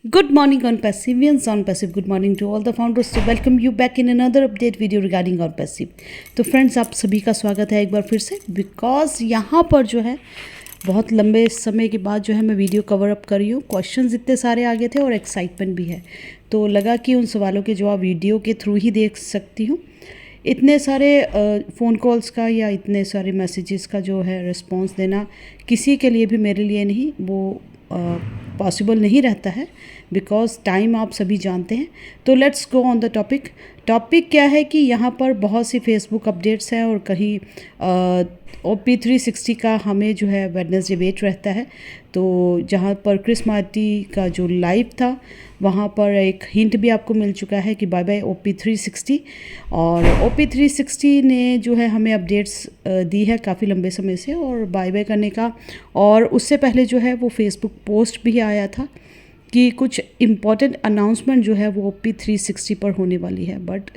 Good morning on Passivians on Passive. Good morning to all the founders. So welcome you back in another update video regarding on Passive. तो friends आप सभी का स्वागत है एक बार फिर से बिकॉज यहाँ पर जो है बहुत लंबे समय के बाद जो है मैं वीडियो कवर अप कर रही हूँ। क्वेश्चंस इतने सारे आ गए थे और एक्साइटमेंट भी है, तो लगा कि उन सवालों के जवाब वीडियो के थ्रू ही देख सकती हूँ। इतने सारे फ़ोन कॉल्स का या इतने सारे मैसेजेस का जो है रिस्पॉन्स देना किसी के लिए भी मेरे लिए नहीं वो पॉसिबल नहीं रहता है बिकॉज टाइम आप सभी जानते हैं। तो let's go on the topic क्या है कि यहाँ पर बहुत सी फेसबुक अपडेट्स हैं और कहीं OP360 का हमें जो है वेडनेसडे वेट रहता है। तो जहाँ पर क्रिस मार्टी का जो लाइव था वहाँ पर एक हिंट भी आपको मिल चुका है कि बाय बाय OP360, और OP360 ने जो है हमें अपडेट्स दी है काफ़ी लंबे समय से और बाय बाय करने का। और उससे पहले जो है वो फेसबुक पोस्ट भी आया था कि कुछ इम्पॉर्टेंट अनाउंसमेंट जो है वो OP360 पर होने वाली है, बट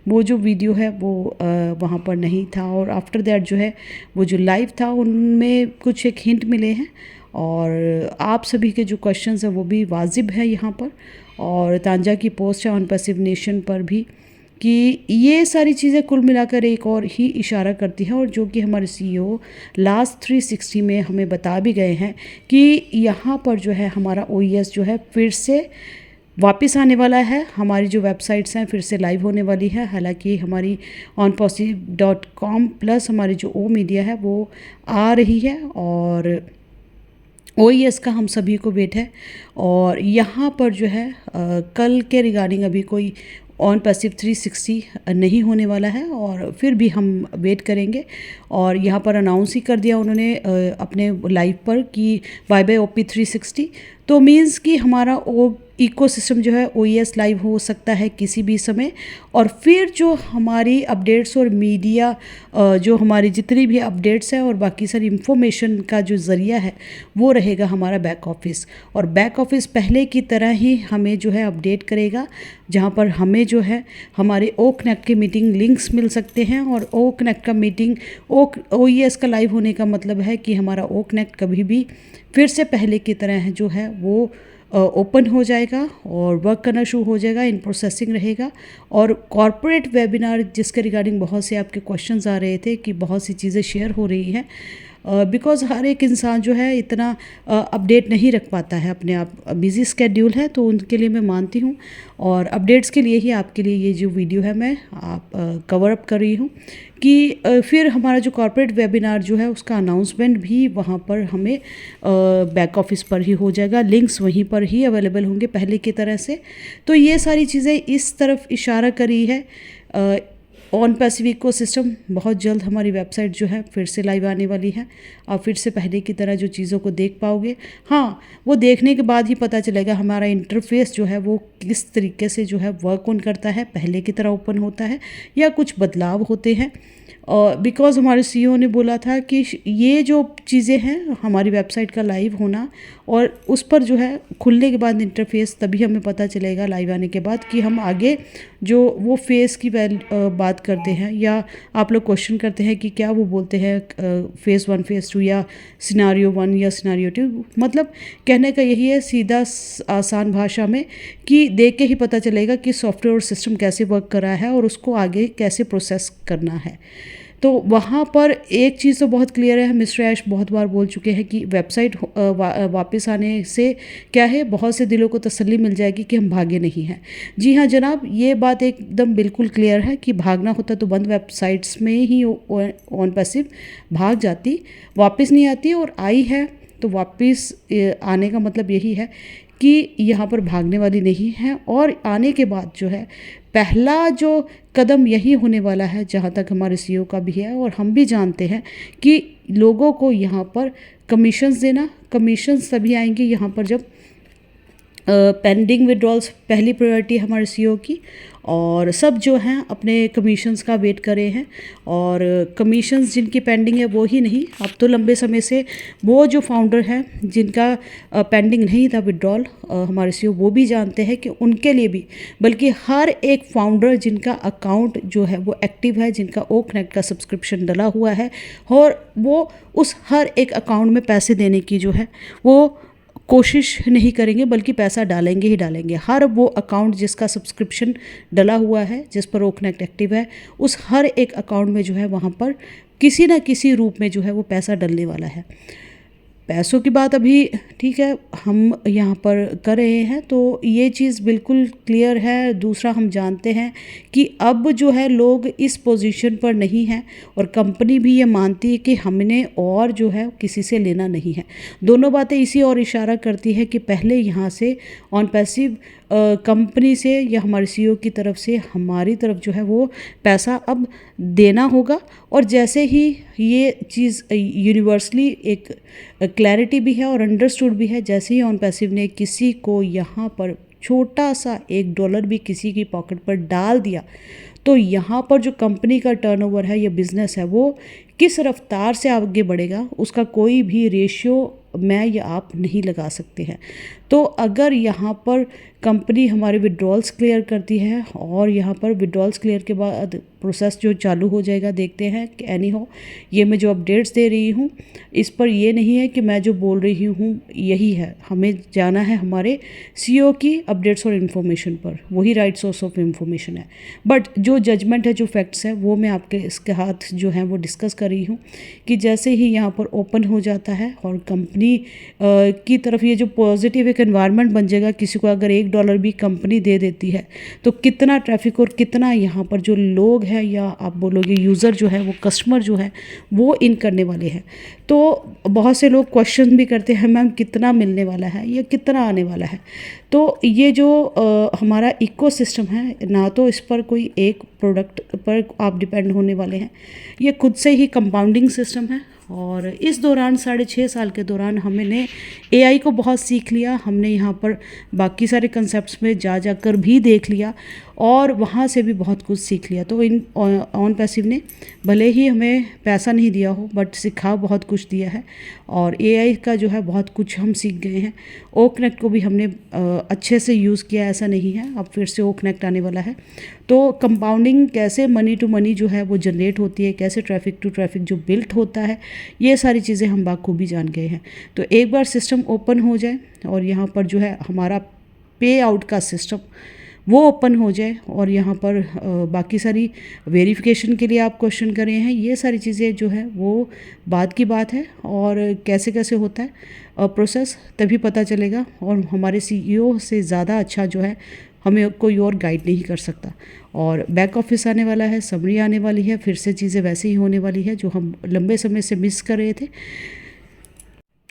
वो जो वीडियो है वो वहाँ पर नहीं था। और आफ्टर दैट जो है वो जो लाइव था उनमें कुछ एक हिंट मिले हैं और आप सभी के जो क्वेश्चंस हैं वो भी वाजिब है यहाँ पर। और तांजा की पोस्ट है ऑन पैसिव नेशन पर भी कि ये सारी चीज़ें कुल मिलाकर एक और ही इशारा करती हैं, और जो कि हमारे CEO लास्ट 360 में हमें बता भी गए हैं कि यहाँ पर जो है हमारा OES जो है फिर से वापस आने वाला है। हमारी जो वेबसाइट्स हैं फिर से लाइव होने वाली है। हालांकि हमारी onpossive.com प्लस हमारी जो O मीडिया है वो आ रही है और OES का हम सभी को वेट है। और यहाँ पर जो है कल के रिगार्डिंग अभी कोई ऑन पैसिव 360 नहीं होने वाला है और फिर भी हम वेट करेंगे। और यहाँ पर अनाउंस ही कर दिया उन्होंने अपने लाइव पर कि बाय बाय OP360, तो मीन्स कि हमारा इकोसिस्टम जो है OES लाइव हो सकता है किसी भी समय। और फिर जो हमारी अपडेट्स और मीडिया जो हमारी जितनी भी अपडेट्स हैं और बाकी सारी इंफॉर्मेशन का जो ज़रिया है वो रहेगा हमारा बैक ऑफिस। और बैक ऑफिस पहले की तरह ही हमें जो है अपडेट करेगा, जहाँ पर हमें जो है हमारे OConnect के मीटिंग लिंक्स मिल सकते हैं। और OConnect का मीटिंग OES का लाइव होने का मतलब है कि हमारा OConnect कभी भी फिर से पहले की तरह जो है वो ओपन हो जाएगा और वर्क करना शुरू हो जाएगा, इन प्रोसेसिंग रहेगा। और कॉर्पोरेट वेबिनार जिसके रिगार्डिंग बहुत से आपके क्वेश्चंस आ रहे थे कि बहुत सी चीज़ें शेयर हो रही हैं बिकॉज़ हर एक इंसान जो है इतना अपडेट नहीं रख पाता है, अपने आप बिज़ी स्केड्यूल है, तो उनके लिए मैं मानती हूँ। और अपडेट्स के लिए ही आपके लिए ये जो वीडियो है मैं कवर अप कर रही हूँ कि फिर हमारा जो कॉर्पोरेट वेबिनार जो है उसका अनाउंसमेंट भी वहाँ पर हमें बैक ऑफिस पर ही हो जाएगा, लिंक्स वहीं पर ही अवेलेबल होंगे पहले की तरह से। तो ये सारी चीज़ें इस तरफ इशारा करी है। ऑन पैसिव इकोसिस्टम बहुत जल्द हमारी वेबसाइट जो है फिर से लाइव आने वाली है। आप फिर से पहले की तरह जो चीज़ों को देख पाओगे, हाँ वो देखने के बाद ही पता चलेगा हमारा इंटरफेस जो है वो किस तरीके से जो है वर्क ऑन करता है, पहले की तरह ओपन होता है या कुछ बदलाव होते हैं। बिकॉज़ हमारे CEO ने बोला था कि ये जो चीज़ें हैं हमारी वेबसाइट का लाइव होना और उस पर जो है खुलने के बाद इंटरफेस, तभी हमें पता चलेगा लाइव आने के बाद कि हम आगे जो वो फेस की बात करते हैं या आप लोग क्वेश्चन करते हैं कि क्या वो बोलते हैं फेज़ 1 फेज़ 2 या सिनारियो 1 या सिनारियो 2। मतलब कहने का यही है सीधा आसान भाषा में कि देख के ही पता चलेगा कि सॉफ्टवेयर और सिस्टम कैसे वर्क कर रहा है और उसको आगे कैसे प्रोसेस करना है। तो वहाँ पर एक चीज़ तो बहुत क्लियर है, मिस्टर ऐश बहुत बार बोल चुके हैं कि वेबसाइट वापस आने से क्या है बहुत से दिलों को तसल्ली मिल जाएगी कि हम भागे नहीं हैं। जी हाँ जनाब, ये बात एकदम बिल्कुल क्लियर है कि भागना होता तो बंद वेबसाइट्स में ही ऑन पैसिव भाग जाती, वापस नहीं आती। और आई है तो वापस आने का मतलब यही है कि यहाँ पर भागने वाली नहीं है। और आने के बाद जो है पहला जो कदम यही होने वाला है, जहाँ तक हमारे CEO का भी है और हम भी जानते हैं कि लोगों को यहाँ पर कमीशंस देना। कमीशंस तभी आएंगे यहाँ पर जब पेंडिंग विड्रॉल्स पहली प्रायोरिटी हमारे CEO की, और सब जो हैं अपने कमीशंस का वेट कर रहे हैं। और कमीशंस जिनकी पेंडिंग है वो ही नहीं, अब तो लंबे समय से वो जो फाउंडर हैं जिनका पेंडिंग नहीं था विड्रॉल, हमारे CEO वो भी जानते हैं कि उनके लिए भी, बल्कि हर एक फाउंडर जिनका अकाउंट जो है वो एक्टिव है, जिनका OConnect का सब्सक्रिप्शन डला हुआ है, और वो उस हर एक अकाउंट में पैसे देने की जो है वो कोशिश नहीं करेंगे, बल्कि पैसा डालेंगे ही डालेंगे। हर वो अकाउंट जिसका सब्सक्रिप्शन डला हुआ है, जिस पर ओकनेक्ट एक्टिव है, उस हर एक अकाउंट में जो है वहाँ पर किसी ना किसी रूप में जो है वो पैसा डलने वाला है। पैसों की बात अभी ठीक है हम यहाँ पर कर रहे हैं, तो ये चीज़ बिल्कुल क्लियर है। दूसरा, हम जानते हैं कि अब जो है लोग इस पोजीशन पर नहीं हैं, और कंपनी भी ये मानती है कि हमने और जो है किसी से लेना नहीं है। दोनों बातें इसी और इशारा करती है कि पहले यहाँ से ऑन पैसिव कंपनी से या हमारे सीईओ की तरफ से हमारी तरफ जो है वो पैसा अब देना होगा। और जैसे ही ये चीज़ यूनिवर्सली एक क्लैरिटी भी है और अंडरस्टूड भी है, जैसे ही ऑन पैसिव ने किसी को यहाँ पर छोटा सा $1 भी किसी की पॉकेट पर डाल दिया, तो यहाँ पर जो कंपनी का टर्नओवर है या बिज़नेस है वो किस रफ्तार से आगे बढ़ेगा, उसका कोई भी रेशियो मैं या आप नहीं लगा सकते हैं। तो अगर यहाँ पर कंपनी हमारे विड्रॉल्स क्लियर करती है, और यहाँ पर विड्रॉल्स क्लियर के बाद प्रोसेस जो चालू हो जाएगा, देखते हैं कि एनी हो ये मैं जो अपडेट्स दे रही हूँ इस पर ये नहीं है कि मैं जो बोल रही हूँ यही है। हमें जाना है हमारे सीईओ की अपडेट्स और इन्फॉर्मेशन पर, वही राइट सोर्स ऑफ इन्फॉर्मेशन है। बट जो जजमेंट है, जो फैक्ट्स है, वो मैं आपके इसके हाथ जो है वो डिस्कस कर रही हूँ कि जैसे ही यहाँ पर ओपन हो जाता है और कंपनी की तरफ ये जो पॉजिटिव एक एनवायरनमेंट बन जाएगा, किसी को अगर $1 भी कंपनी दे देती है तो कितना ट्रैफिक और कितना यहाँ पर जो लोग हैं, या आप बोलोगे यूज़र जो है वो, कस्टमर जो है वो इन करने वाले हैं। तो बहुत से लोग क्वेश्चन भी करते हैं मैम कितना मिलने वाला है या कितना आने वाला है। तो ये जो हमारा इकोसिस्टम है ना, तो इस पर कोई एक प्रोडक्ट पर आप डिपेंड होने वाले हैं, ये खुद से ही कंपाउंडिंग सिस्टम है। और इस दौरान 6.5 साल के दौरान हमने एआई को बहुत सीख लिया। हमने यहाँ पर बाकी सारे कंसेप्ट्स में जाकर भी देख लिया और वहाँ से भी बहुत कुछ सीख लिया। तो इन ऑन पैसिव ने भले ही हमें पैसा नहीं दिया हो, बट सिखा बहुत कुछ दिया है, और एआई का जो है बहुत कुछ हम सीख गए हैं। ओकनेक्ट को भी हमने अच्छे से यूज़ किया, ऐसा नहीं है। अब फिर से ओकनेक्ट आने वाला है, तो कंपाउंडिंग कैसे मनी टू मनी जो है वो जनरेट होती है, कैसे ट्रैफिक टू ट्रैफिक जो बिल्ट होता है, ये सारी चीज़ें हम बाखूबी जान गए हैं। तो एक बार सिस्टम ओपन हो जाए और यहाँ पर जो है हमारा पे आउट का सिस्टम वो ओपन हो जाए, और यहाँ पर बाकी सारी वेरिफिकेशन के लिए आप क्वेश्चन कर रहे हैं, ये सारी चीज़ें जो है वो बाद की बात है। और कैसे कैसे होता है प्रोसेस तभी पता चलेगा, और हमारे सीईओ से ज़्यादा अच्छा जो है हमें कोई और गाइड नहीं कर सकता। और बैक ऑफिस आने वाला है, समरी आने वाली है, फिर से चीज़ें वैसे ही होने वाली है जो हम लंबे समय से मिस कर रहे थे।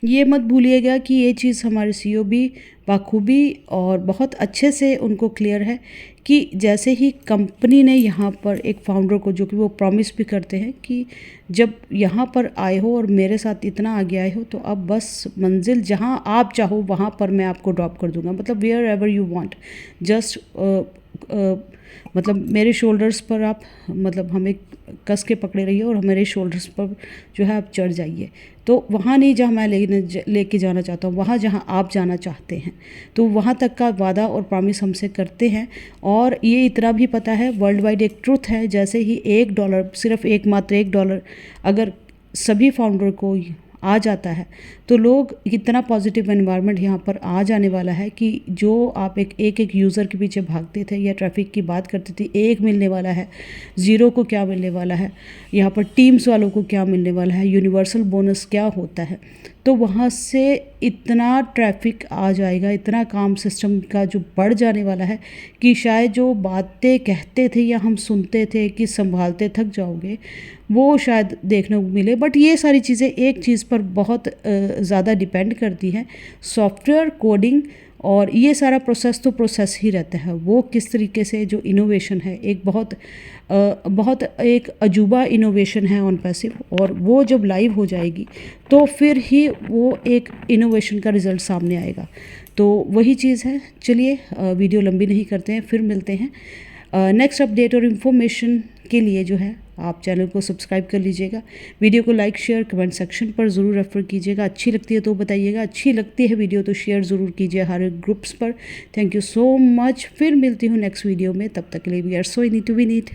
ये मत भूलिएगा कि ये चीज़ हमारे सीईओ भी बाखूबी और बहुत अच्छे से उनको क्लियर है कि जैसे ही कंपनी ने यहाँ पर एक फाउंडर को, जो कि वो प्रॉमिस भी करते हैं कि जब यहाँ पर आए हो और मेरे साथ इतना आगे आए हो, तो अब बस मंजिल जहाँ आप चाहो वहाँ पर मैं आपको ड्रॉप कर दूँगा, मतलब wherever you want, just मतलब मेरे शोल्डर्स पर आप मतलब हमें कस के पकड़े रहिए और मेरे शोल्डर्स पर जो है आप चढ़ जाइए। तो वहाँ नहीं जहाँ मैं लेके जाना चाहता हूँ, वहाँ जहाँ आप जाना चाहते हैं, तो वहाँ तक का वादा और प्रॉमिस हमसे करते हैं। और ये इतना भी पता है, वर्ल्ड वाइड एक ट्रुथ है, जैसे ही $1, सिर्फ मात्र $1 अगर सभी फाउंडर को आ जाता है, तो लोग इतना पॉजिटिव एनवायरनमेंट यहाँ पर आ जाने वाला है कि जो आप एक यूज़र के पीछे भागते थे या ट्रैफिक की बात करते थे, एक मिलने वाला है, ज़ीरो को क्या मिलने वाला है, यहाँ पर टीम्स वालों को क्या मिलने वाला है, यूनिवर्सल बोनस क्या होता है, तो वहाँ से इतना ट्रैफिक आ जाएगा, इतना काम सिस्टम का जो बढ़ जाने वाला है कि शायद जो बातें कहते थे या हम सुनते थे कि संभालते थक जाओगे, वो शायद देखने को मिले। बट ये सारी चीज़ें एक चीज़ पर बहुत ज़्यादा डिपेंड करती हैं, सॉफ्टवेयर कोडिंग, और ये सारा प्रोसेस तो प्रोसेस ही रहता है। वो किस तरीके से जो इनोवेशन है, एक बहुत एक अजूबा इनोवेशन है ऑन पैसिव, और वो जब लाइव हो जाएगी तो फिर ही वो एक इनोवेशन का रिज़ल्ट सामने आएगा। तो वही चीज़ है। चलिए वीडियो लंबी नहीं करते हैं, फिर मिलते हैं नेक्स्ट अपडेट और इन्फॉर्मेशन के लिए जो है आप चैनल को सब्सक्राइब कर लीजिएगा। वीडियो को लाइक शेयर कमेंट सेक्शन पर ज़रूर रेफर कीजिएगा। अच्छी लगती है तो बताइएगा, अच्छी लगती है वीडियो तो शेयर ज़रूर कीजिए हर ग्रुप्स पर। Thank you so much. फिर मिलती हूँ नेक्स्ट वीडियो में, तब तक के लिए we are so need to be NEET.